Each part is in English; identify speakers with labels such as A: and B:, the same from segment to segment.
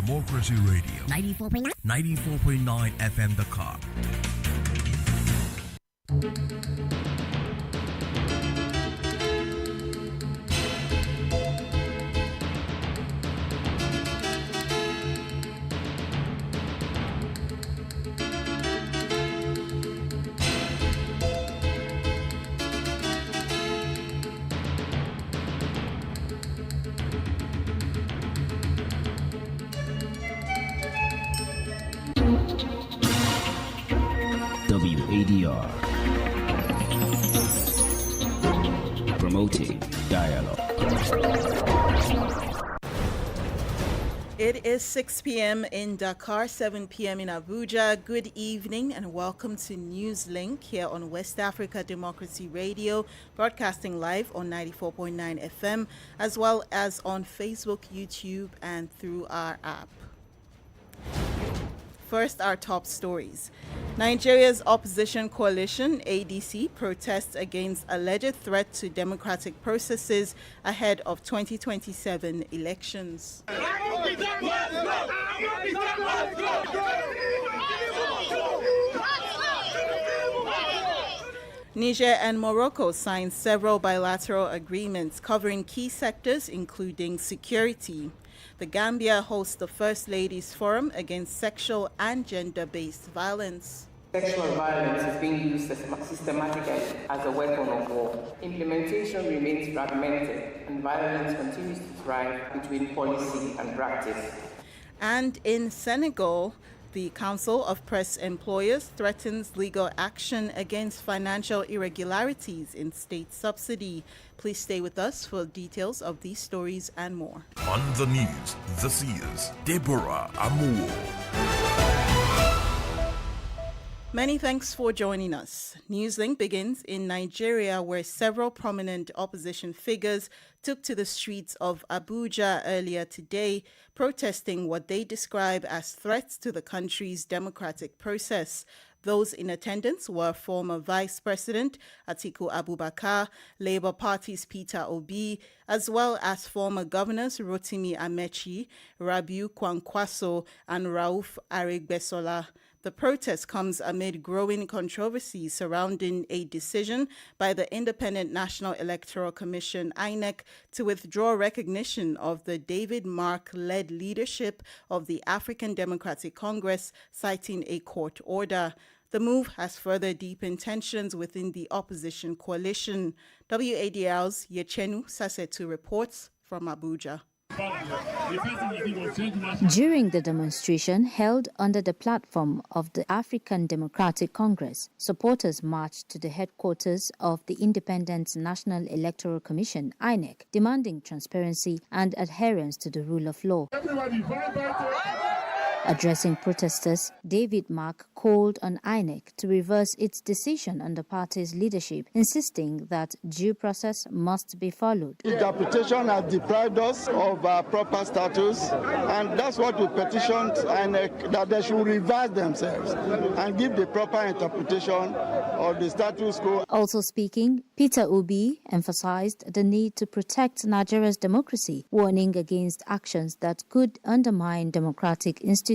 A: Democracy Radio. 94.9 FM Dakar.
B: WADR, promoting dialogue.
C: It is 6 p.m. in Dakar, 7 p.m. in Abuja. Good evening and welcome to Newslink here on West Africa Democracy Radio, broadcasting live on 94.9 FM, as well as on Facebook, YouTube, and through our app. First, our top stories. Nigeria's opposition coalition, ADC, protests against alleged threat to democratic processes ahead of 2027 elections. Niger and Morocco signed several bilateral agreements covering key sectors, including security. The Gambia hosts the First Ladies Forum against sexual and gender-based violence.
D: Sexual violence is being used systematically as a weapon of war. Implementation remains fragmented and violence continues to thrive between policy and practice.
C: And in Senegal, the Council of Press Employers threatens legal action against financial irregularities in state subsidy. Please stay with us for details of these stories and more.
A: On the news, this is Deborah Amour.
C: Many thanks for joining us. Newslink begins in Nigeria, where several prominent opposition figures took to the streets of Abuja earlier today, protesting what they describe as threats to the country's democratic process. Those in attendance were former Vice President Atiku Abubakar, Labour Party's Peter Obi, as well as former Governors Rotimi Amechi, Rabiu Kwankwaso, and Rauf Aregbesola. The protest comes amid growing controversy surrounding a decision by the Independent National Electoral Commission, INEC, to withdraw recognition of the David Mark-led leadership of the African Democratic Congress, citing a court order. The move has further deepened tensions within the opposition coalition. WADR's Yechenu Sasetu reports from Abuja.
E: During the demonstration held under the platform of the African Democratic Congress, supporters marched to the headquarters of the Independent National Electoral Commission, INEC, demanding transparency and adherence to the rule of law. Addressing protesters, David Mark called on INEC to reverse its decision on the party's leadership, insisting that due process must be followed.
F: Interpretation has deprived us of our proper status, and that's what we petitioned INEC, that they should reverse themselves and give the proper interpretation of the status quo.
E: Also speaking, Peter Obi emphasized the need to protect Nigeria's democracy, warning against actions that could undermine democratic institutions.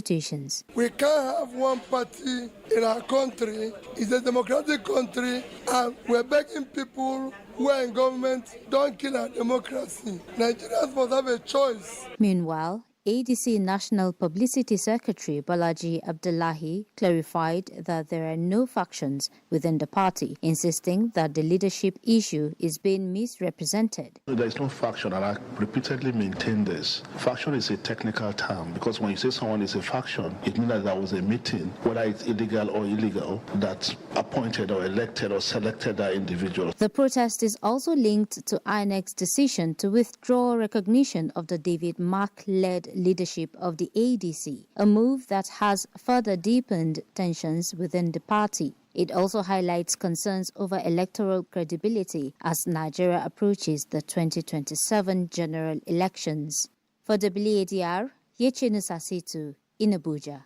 G: We can't have one party in our country. It's a democratic country, and we're begging people who are in government, don't kill our democracy. Nigerians must have a choice.
E: Meanwhile, ADC National Publicity Secretary Balaji Abdullahi clarified that there are no factions within the party, insisting that the leadership issue is being misrepresented.
H: There is no faction, and I repeatedly maintain this. Faction is a technical term, because when you say someone is a faction, it means that there was a meeting, whether it's illegal or illegal, that appointed or elected or selected that individual.
E: The protest is also linked to INEC's decision to withdraw recognition of the David Mark-led leadership of the ADC, a move that has further deepened tensions within the party. It also highlights concerns over electoral credibility as Nigeria approaches the 2027 general elections. For WADR, Yechenu Sasetu in Abuja.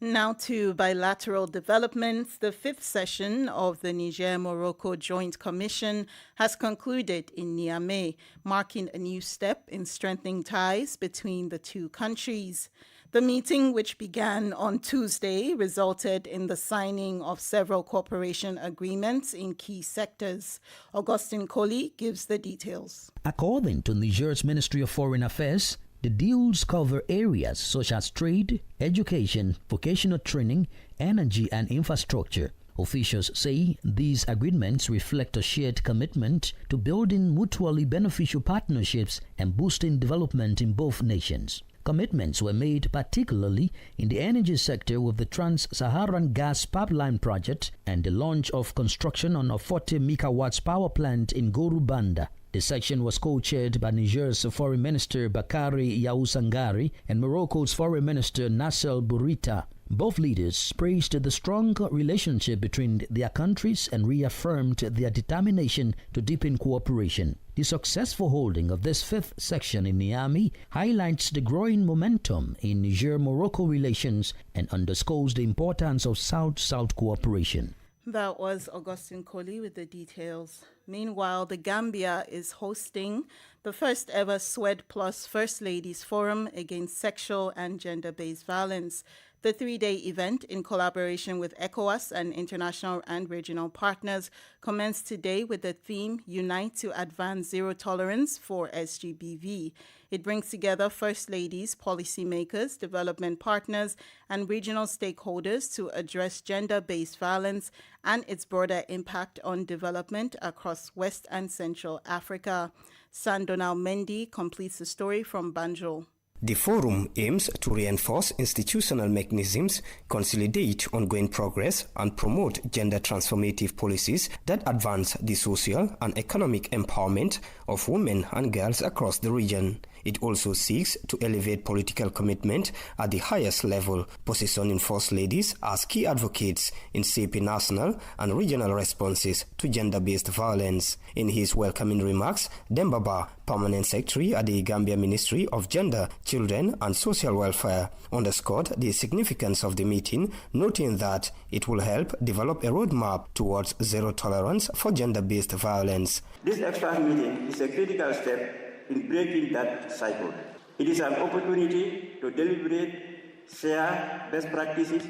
C: Now to bilateral developments. The fifth session of the Niger-Morocco Joint Commission has concluded in Niamey, marking a new step in strengthening ties between the two countries. The meeting, which began on Tuesday, resulted in the signing of several cooperation agreements in key sectors. Augustine Coley gives the details.
B: According to Niger's Ministry of Foreign Affairs, the deals cover areas such as trade, education, vocational training, energy and infrastructure. Officials say these agreements reflect a shared commitment to building mutually beneficial partnerships and boosting development in both nations. Commitments were made particularly in the energy sector with the Trans-Saharan Gas Pipeline project and the launch of construction on a 40 megawatts power plant in Gorubanda. The section was co-chaired by Niger's Foreign Minister Bakari Yaousangari and Morocco's Foreign Minister Nassel Bourita. Both leaders praised the strong relationship between their countries and reaffirmed their determination to deepen cooperation. The successful holding of this fifth section in Niamey highlights the growing momentum in Niger-Morocco relations and underscores the importance of South-South cooperation.
C: That was Augustine Coley with the details. Meanwhile, the Gambia is hosting the first ever SWED Plus First Ladies Forum against sexual and gender-based violence. The three-day event, in collaboration with ECOWAS and international and regional partners, commenced today with the theme Unite to Advance Zero Tolerance for SGBV. It brings together First Ladies, policymakers, development partners, and regional stakeholders to address gender-based violence and its broader impact on development across West and Central Africa. Sandonal Mendy completes the story from Banjul.
I: The forum aims to reinforce institutional mechanisms, consolidate ongoing progress, and promote gender transformative policies that advance the social and economic empowerment of women and girls across the region. It also seeks to elevate political commitment at the highest level, positioning First Ladies as key advocates in shaping national and regional responses to gender-based violence. In his welcoming remarks, Dembaba, Permanent Secretary at the Gambia Ministry of Gender, Children and Social Welfare, underscored the significance of the meeting, noting that it will help develop a roadmap towards zero tolerance for gender-based violence.
J: This extra meeting is a critical step in breaking that cycle. It is an opportunity to deliberate, share best practices,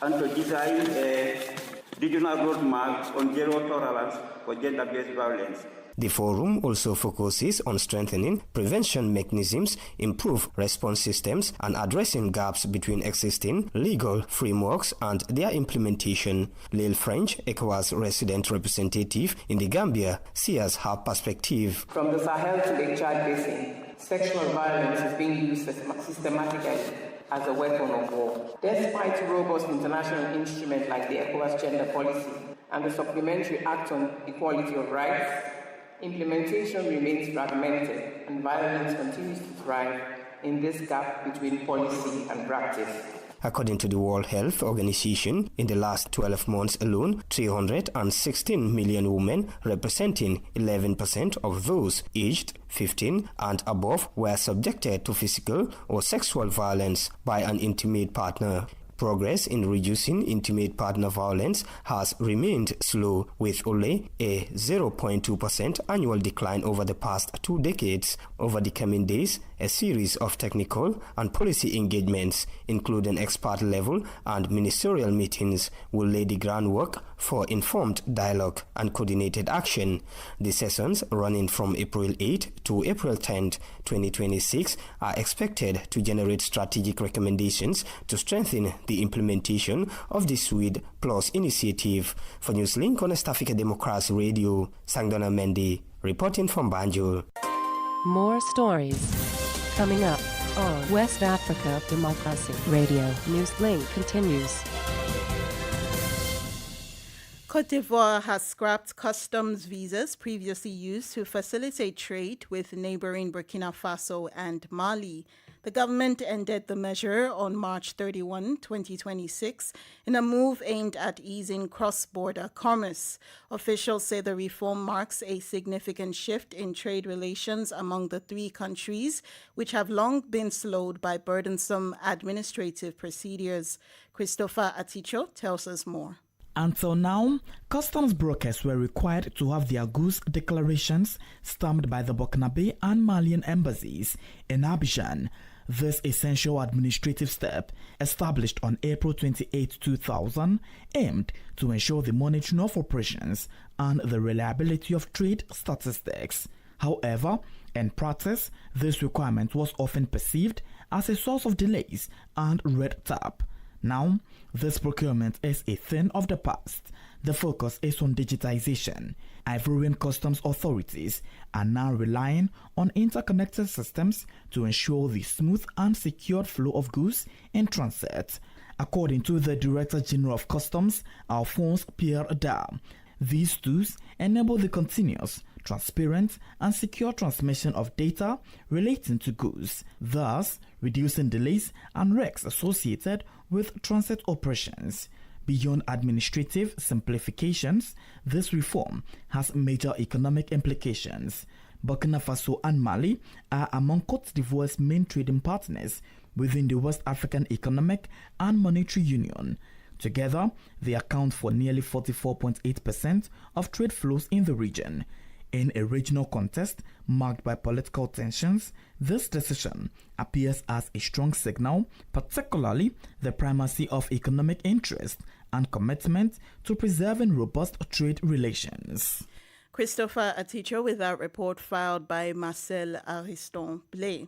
J: and to design a regional roadmap on zero tolerance for gender-based violence.
I: The forum also focuses on strengthening prevention mechanisms, improve response systems, and addressing gaps between existing legal frameworks and their implementation. Lil French, ECOWAS resident representative in the Gambia, sees her perspective.
D: From the Sahel to the Chad Basin, sexual violence is being used systematically as a weapon of war. Despite robust international instruments like the ECOWAS gender policy and the supplementary act on equality of rights, implementation remains fragmented and violence continues to thrive in this gap between policy and practice.
I: According to the World Health Organization, in the last 12 months alone, 316 million women, representing 11% of those aged 15 and above, were subjected to physical or sexual violence by an intimate partner. Progress in reducing intimate partner violence has remained slow, with only a 0.2% annual decline over the past 2 decades. Over the coming days, a series of technical and policy engagements, including expert-level and ministerial meetings, will lay the groundwork for informed dialogue and coordinated action. The sessions, running from April 8 to April 10, 2026, are expected to generate strategic recommendations to strengthen the implementation of the SWED Plus initiative. For Newslink on East Africa Democracy Radio, Sangdona Mendy, reporting from Banjul.
K: More stories coming up on West Africa Democracy Radio. Newslink continues.
C: Côte d'Ivoire has scrapped customs visas previously used to facilitate trade with neighboring Burkina Faso and Mali. The government ended the measure on March 31, 2026, in a move aimed at easing cross-border commerce. Officials say the reform marks a significant shift in trade relations among the three countries, which have long been slowed by burdensome administrative procedures. Christopher Aticho tells us more.
L: Until now, customs brokers were required to have their goods declarations stamped by the Burkinabe and Malian embassies in Abidjan. This essential administrative step, established on April 28, 2000, aimed to ensure the monitoring of operations and the reliability of trade statistics. However, in practice, this requirement was often perceived as a source of delays and red tape. Now, this procurement is a thing of the past. The focus is on digitization. Ivorian customs authorities are now relying on interconnected systems to ensure the smooth and secured flow of goods in transit. According to the Director General of Customs, Alphonse Pierre Dar, these tools enable the continuous, transparent, and secure transmission of data relating to goods, thus reducing delays and risks associated with transit operations. Beyond administrative simplifications, this reform has major economic implications. Burkina Faso and Mali are among Côte d'Ivoire's main trading partners within the West African Economic and Monetary Union. Together, they account for nearly 44.8% of trade flows in the region. In a regional context marked by political tensions, this decision appears as a strong signal, particularly the primacy of economic interest and commitment to preserving robust trade relations.
C: Christopher Aticho with that report filed by Marcel Ariston-Blay.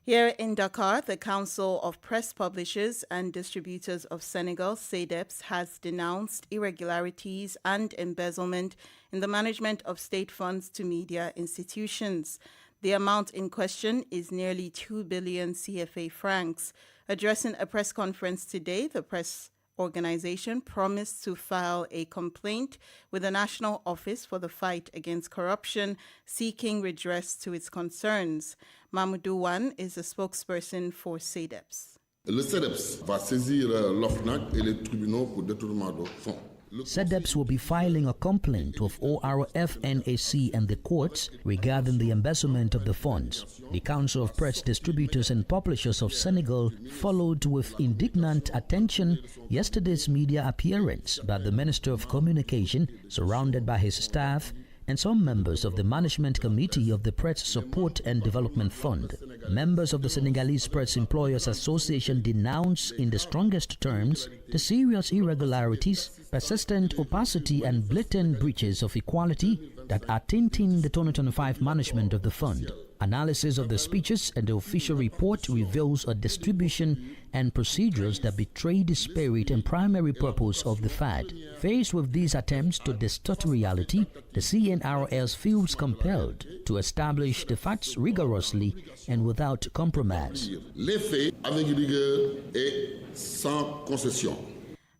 C: Here in Dakar, the Council of Press Publishers and Distributors of Senegal, CEDEPS, has denounced irregularities and embezzlement in the management of state funds to media institutions. The amount in question is nearly 2 billion CFA francs. Addressing a press conference today, the press organization promised to file a complaint with the National Office for the Fight Against Corruption, seeking redress to its concerns. Mamoudou Wan is a spokesperson for CEDEPS.
M: Le CEDEPS va saisir l'OFNAC et les tribunaux pour détournement de fonds.
B: CEDEPS will be filing a complaint of ORF, NAC and the courts regarding the embezzlement of the funds. The Council of Press Distributors and Publishers of Senegal followed with indignant attention yesterday's media appearance by the Minister of Communication, surrounded by his staff, and some members of the Management Committee of the Press Support and Development Fund. Members of the Senegalese Press Employers Association denounce in the strongest terms the serious irregularities, persistent opacity and blatant breaches of equality that are tainting the 2025 management of the fund. Analysis of the speeches and the official report reveals a distribution and procedures that betray the spirit and primary purpose of the FAD. Faced with these attempts to distort reality, the CNRS feels compelled to establish the facts rigorously and without compromise.
M: Les faits avec rigueur et sans concession.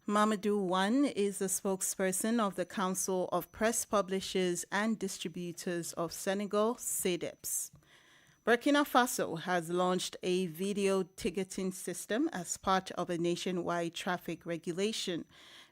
C: Mamadou Wan is the spokesperson of the Council of Press Publishers and Distributors of Senegal, CEDEPS. Burkina Faso has launched a video ticketing system as part of a nationwide traffic regulation.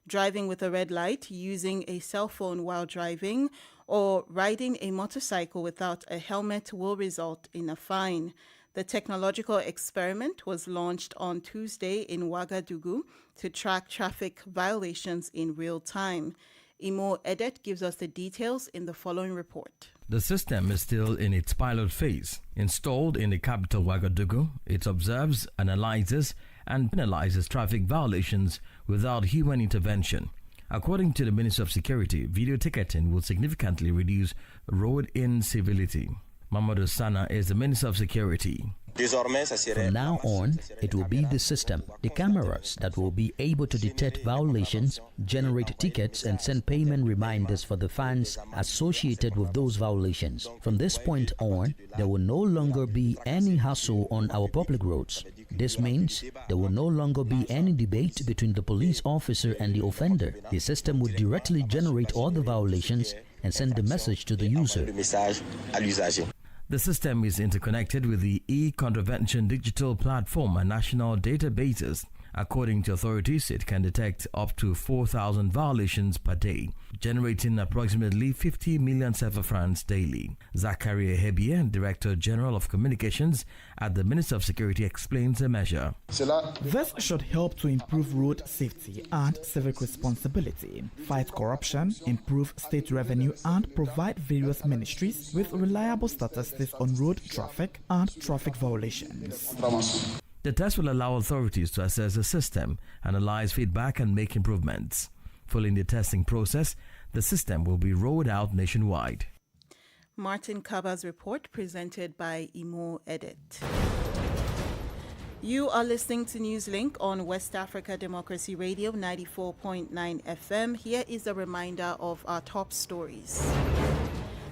C: Driving with a red light, using a cell phone while driving, or riding a motorcycle without a helmet will result in a fine. The technological experiment was launched on Tuesday in Ouagadougou to track traffic violations in real time. Imo Edet gives us the details in the following report.
N: The system is still in its pilot phase. Installed in the capital Ouagadougou, it observes, analyzes, and penalizes traffic violations without human intervention. According to the Minister of Security, video ticketing will significantly reduce road incivility. Mamadou Sana is the Minister of Security.
B: From now on, it will be the system, the cameras that will be able to detect violations, generate tickets, and send payment reminders for the fines associated with those violations. From this point on, there will no longer be any hassle on our public roads. This means there will no longer be any debate between the police officer and the offender. The system will directly generate all the violations and send the message to the user.
N: The system is interconnected with the e-contravention digital platform and national databases. According to authorities, it can detect up to 4,000 violations per day. generating approximately 50 million CFA francs daily. Zachary Ehebie, Director General of Communications at the Ministry of Security, explains the measure.
L: This should help to improve road safety and civic responsibility, fight corruption, improve state revenue, and provide various ministries with reliable statistics on road traffic and traffic violations.
N: The test will allow authorities to assess the system, analyze feedback, and make improvements. Following the testing process, the system will be rolled out nationwide.
C: Martin Kaba's report presented by Imo Edit. You are listening to Newslink on West Africa Democracy Radio 94.9 FM. Here is a reminder of our top stories.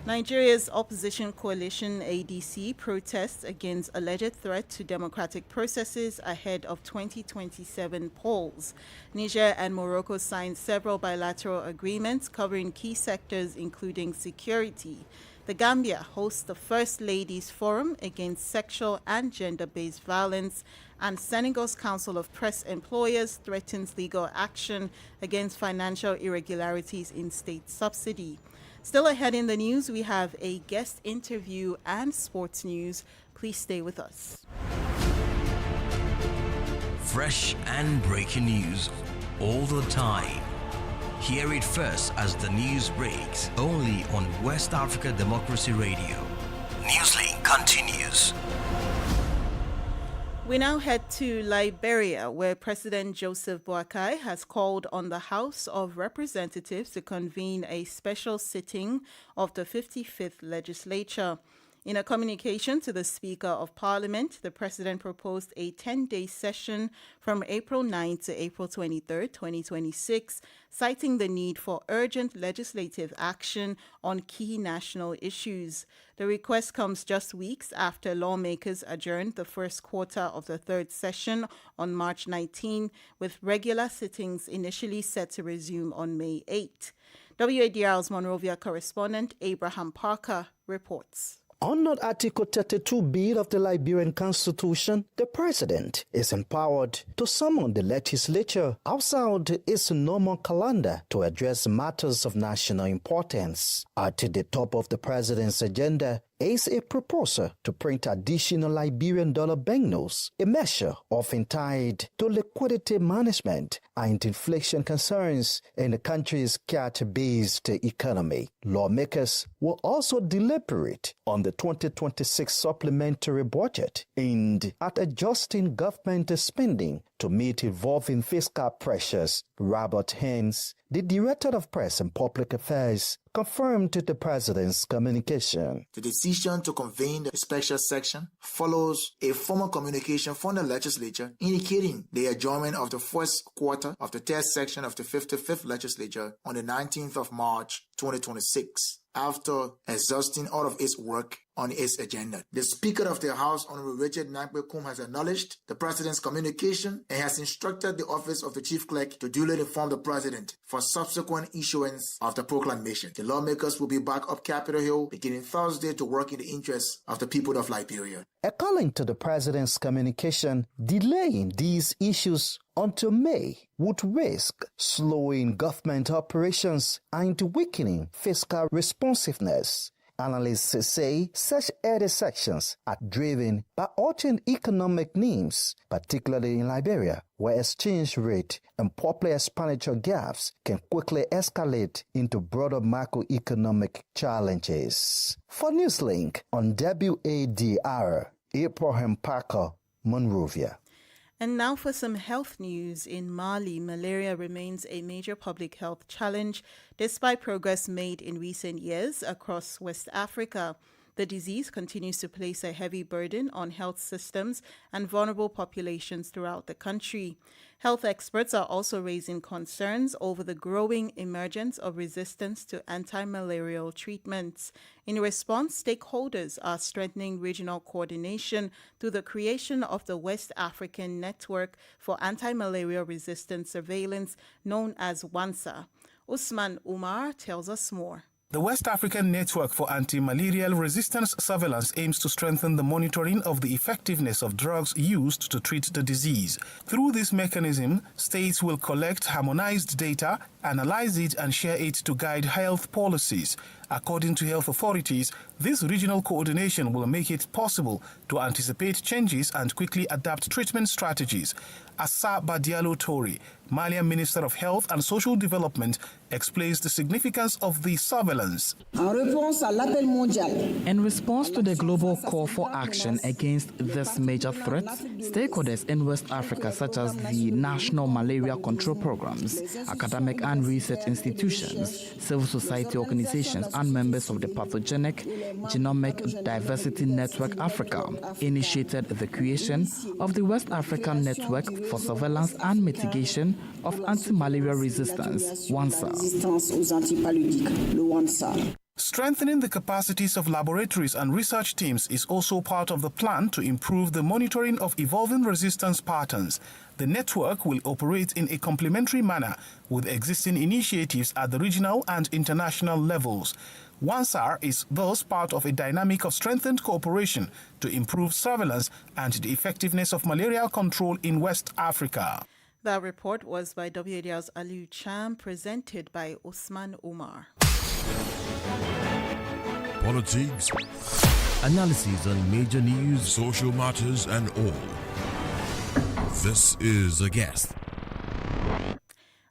C: Nigeria's opposition coalition ADC protests against alleged threat to democratic processes ahead of 2027 polls. Niger and Morocco signed several bilateral agreements covering key sectors including security. The Gambia hosts the First Ladies Forum against sexual and gender-based violence, and Senegal's Council of Press Employers threatens legal action against financial irregularities in state subsidy. Still ahead in the news, we have a guest interview and sports news. Please stay with us.
A: Fresh and breaking news all the time. Hear it first as the news breaks, only on West Africa Democracy Radio. Newslink continues.
C: We now head to Liberia, where President Joseph Boakai has called on the House of Representatives to convene a special sitting of the 55th legislature. In a communication to the Speaker of Parliament, the President proposed a 10-day session from April 9 to April 23, 2026, citing the need for urgent legislative action on key national issues. The request comes just weeks after lawmakers adjourned the first quarter of the third session on March 19, with regular sittings initially set to resume on May 8. WADR's Monrovia correspondent Abraham Parker reports.
O: Under Article 32B of the Liberian Constitution, the President is empowered to summon the legislature outside its normal calendar to address matters of national importance. At the top of the President's agenda is a proposal to print additional Liberian dollar banknotes, a measure often tied to liquidity management and inflation concerns in the country's cash-based economy. Lawmakers will also deliberate on the 2026 supplementary budget aimed at adjusting government spending to meet evolving fiscal pressures. Robert Haynes, the Director of Press and Public Affairs, confirmed to the President's communication.
P: The decision to convene the special section follows a formal communication from the legislature indicating the adjournment of the first quarter of the third section of the 55th legislature on the 19th of March 2026. After exhausting all of its work on its agenda. The Speaker of the House, Honorable Richard Nankwe-Kum, has acknowledged the President's communication and has instructed the Office of the Chief Clerk to duly inform the President for subsequent issuance of the proclamation. The lawmakers will be back up Capitol Hill beginning Thursday to work in the interests of the people of Liberia.
O: According to the President's communication, delaying these issues until May would risk slowing government operations and weakening fiscal responsiveness. Analysts say such added sections are driven by urgent economic needs, particularly in Liberia, where exchange rate and public expenditure gaps can quickly escalate into broader macroeconomic challenges. For Newslink on WADR, Abraham Parker, Monrovia.
C: And now for some health news. In Mali, malaria remains a major public health challenge despite progress made in recent years across West Africa. The disease continues to place a heavy burden on health systems and vulnerable populations throughout the country. Health experts are also raising concerns over the growing emergence of resistance to anti-malarial treatments. In response, stakeholders are strengthening regional coordination through the creation of the West African Network for Anti-Malaria Resistant Surveillance, known as WANSA. Usman Umar tells us more.
Q: The West African Network for Anti-Malarial Resistance Surveillance aims to strengthen the monitoring of the effectiveness of drugs used to treat the disease. Through this mechanism, states will collect harmonized data analyze it and share it to guide health policies. According to health authorities, this regional coordination will make it possible to anticipate changes and quickly adapt treatment strategies. Assa Badialo Tori, Malian Minister of Health and Social Development, explains the significance of the surveillance.
L: In response to the global call for action against this major threat, stakeholders in West Africa, such as the national malaria control programs, academic and research institutions, civil society organizations, and members of the Pathogenic Genomic Diversity Network Africa, initiated the creation of the West African Network for Surveillance and Mitigation of Anti-Malaria Resistance, WANSA.
Q: Strengthening the capacities of laboratories and research teams is also part of the plan to improve the monitoring of evolving resistance patterns. The network will operate in a complementary manner with existing initiatives at the regional and international levels. WANSAR is thus part of a dynamic of strengthened cooperation to improve surveillance and the effectiveness of malaria control in West Africa.
C: That report was by WADR's Aliu Cham, presented by Osman Omar.
R: Politics, analysis on major news, social matters, and all. This is A Guest.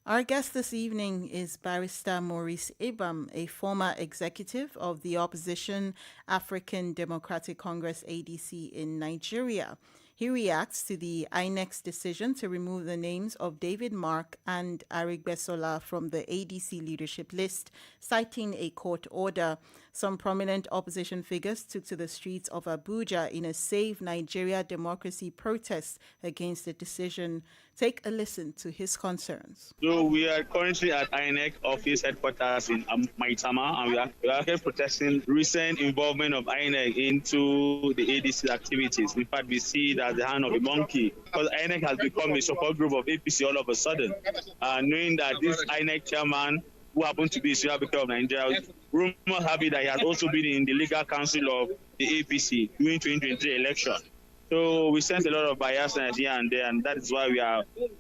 C: Our guest this evening is Barrister Maurice Ibam, a former executive of the opposition African Democratic Congress ADC in Nigeria. He reacts to the INEC's decision to remove the names of David Mark and Arigbesola from the ADC leadership list, citing a court order. Some prominent opposition figures took to the streets of Abuja in a Save Nigeria Democracy protest against the decision. Take a listen to his concerns.
S: So we are currently at INEC office headquarters in Maitama, and we are here protesting recent involvement of INEC into the ADC activities. In fact, we see that the hand of a monkey, because INEC has become a support group of APC all of a sudden, knowing that this INEC chairman, who happens to be Senior Vicar of Nigeria, rumors have it that he has also been in the legal council of the APC during 2023 election. So we sense a lot of biasness here and there, and that is why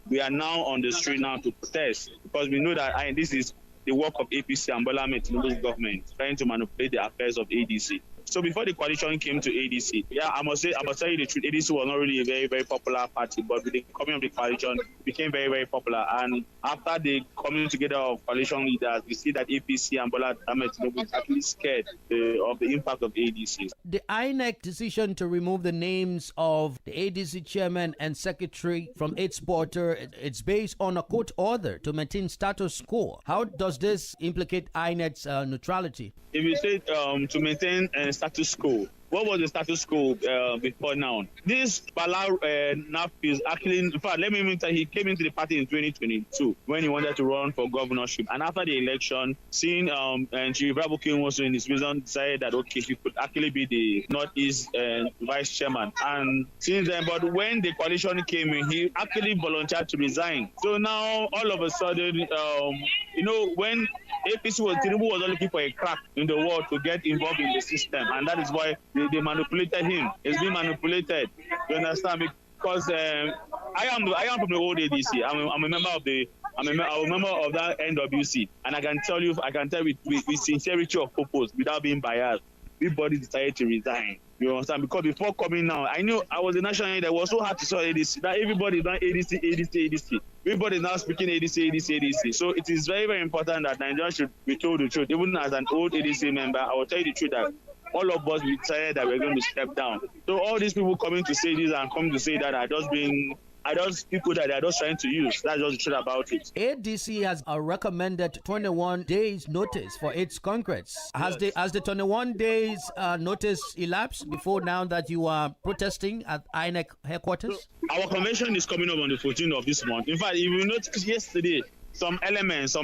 S: we are now on the street now to protest, because we know that this is the work of APC and Bola Ahmed Tinubu's government, trying to manipulate the affairs of ADC. So before the coalition came to ADC, I must tell you the truth, ADC was not really a very, very popular party, but with the coming of the coalition, it became very, very popular. And after the coming together of coalition leaders, we see that APC and Bola Ahmed Tinubu is actually scared of the impact of ADC.
T: The INEC decision to remove the names of the ADC chairman and secretary from its board, it's based on a court order to maintain status quo. How does this implicate INEC's neutrality?
S: If you say to maintain status quo, what was the status quo before now? This Bala Naf is actually, in fact, let me even tell you, he came into the party in 2022 when he wanted to run for governorship. And after the election, seeing Chief Rabukin was in his wisdom, decided that, okay, he could actually be the Northeast vice chairman. And since then, but when the coalition came in, he actually volunteered to resign. So now, all of a sudden, when APC Tinubu was looking for a crack in the world to get involved in the system, and that is why they manipulated him. He's been manipulated. You understand? Because I am from the old ADC. I'm a member of that NWC, and I can tell you with sincerity of purpose, without being biased, everybody decided to resign. You understand? Because before coming now, I knew I was a national leader. It was so hard to sell ADC. That everybody is now ADC. Everybody is now speaking ADC. So it is very, very important that Nigeria should be told the truth. Even as an old ADC member, I will tell you the truth that all of us decided that we're going to step down. So all these people coming to say this and coming to say that are just people that they're just trying to use. That's just the truth about it.
T: ADC has a recommended 21 days notice for its Congress. Has the 21 days notice elapsed before now that you are protesting at INEC headquarters?
S: Our convention is coming up on the 14th of this month. In fact, if you notice yesterday, some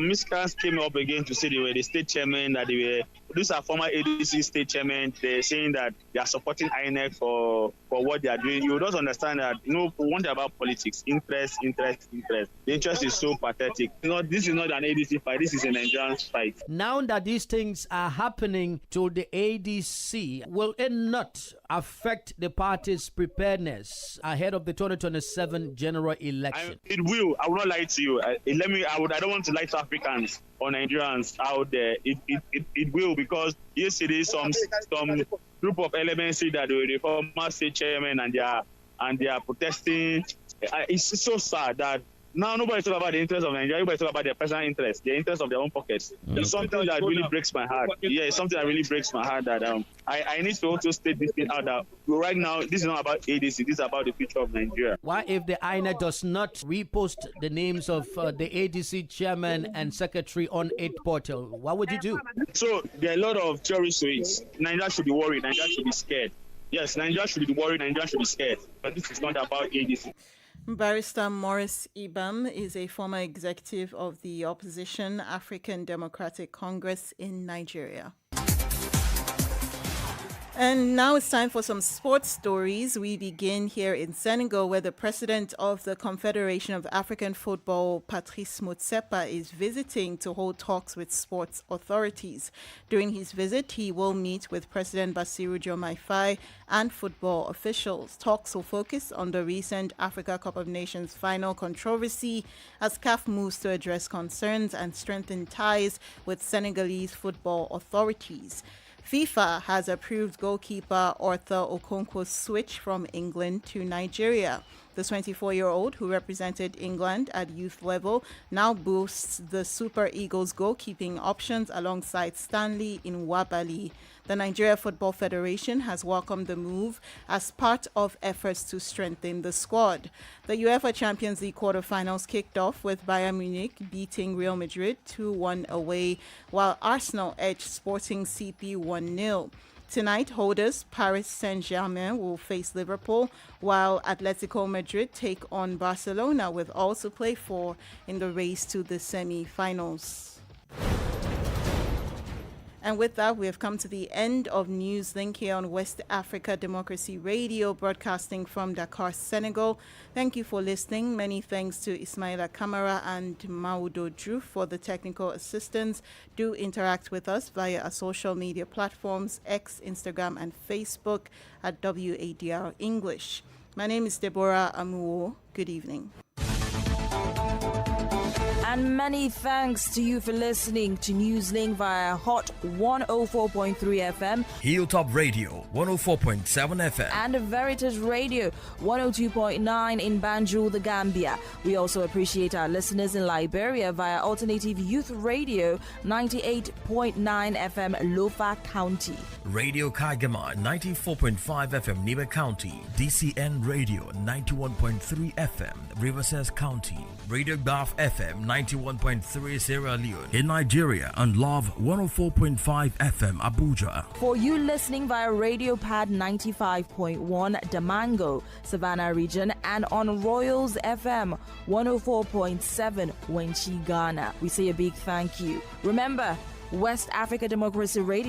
S: miscreants came up again to say they were the state chairman, that they were these are former ADC state chairmen. They're saying that they are supporting INEC for what they are doing. You just understand that, one thing about politics, interest. The interest is so pathetic. This is not an ADC fight. This is a Nigerian fight.
T: Now that these things are happening to the ADC, will it not affect the party's preparedness ahead of the 2027 general election?
S: It will. I will not lie to you. I don't want to lie to Africans or Nigerians out there. It will, because yesterday some group of elements say that the former state chairman and they are protesting. It's so sad that now nobody's talking about the interest of Nigeria. Everybody's talking about their personal interest, the interest of their own pockets. It's something that really breaks my heart. Yeah, it's something that really breaks my heart that I need to also state this thing out that right now this is not about ADC. This is about the future of Nigeria.
T: Why, if the INEC does not repost the names of the ADC chairman and secretary on its portal, what would you do?
S: So there are a lot of theories to it. Nigeria should be worried. Nigeria should be scared. Yes, Nigeria should be worried. Nigeria should be scared. But this is not about ADC.
C: Barrister Maurice Ibam is a former executive of the opposition African Democratic Congress in Nigeria. And now it's time for some sports stories. We begin here in Senegal, where the president of the Confederation of African Football, Patrice Motsepa, is visiting to hold talks with sports authorities. During his visit, he will meet with President Bassirou Diomaye Faye and football officials. Talks will focus on the recent Africa Cup of Nations final controversy as CAF moves to address concerns and strengthen ties with Senegalese football authorities. FIFA has approved goalkeeper Arthur Okonkwo's switch from England to Nigeria. The 24-year-old, who represented England at youth level, now boasts the Super Eagles goalkeeping options alongside Stanley Nwabali. The Nigeria Football Federation has welcomed the move as part of efforts to strengthen the squad. The UEFA Champions League quarterfinals kicked off with Bayern Munich beating Real Madrid 2-1 away, while Arsenal edged Sporting CP 1-0. Tonight, holders Paris Saint-Germain will face Liverpool, while Atletico Madrid take on Barcelona, with all to play for in the race to the semi-finals. And with that, we have come to the end of Newslink here on West Africa Democracy Radio, broadcasting from Dakar, Senegal. Thank you for listening. Many thanks to Ismaila Kamara and Maudo Drew for the technical assistance. Do interact with us via our social media platforms, X, Instagram, and Facebook at WADR English. My name is Deborah Amuo. Good evening.
U: And many thanks to you for listening to Newslink via Hot 104.3 FM,
A: Hilltop Radio 104.7 FM,
U: and Veritas Radio 102.9 in Banjul, the Gambia. We also appreciate our listeners in Liberia via Alternative Youth Radio 98.9 FM, Lofa County,
A: Radio Kagama 94.5 FM, Nibe County, DCN Radio 91.3 FM, Riverside County, Radio Bath FM 91.3 Sierra Leone in Nigeria, and Love 104.5 FM Abuja.
U: For you listening via Radio Pad 95.1 Damango, Savannah region, and on Royals FM 104.7 Wenchi, Ghana, we say a big thank you. Remember, West Africa Democracy Radio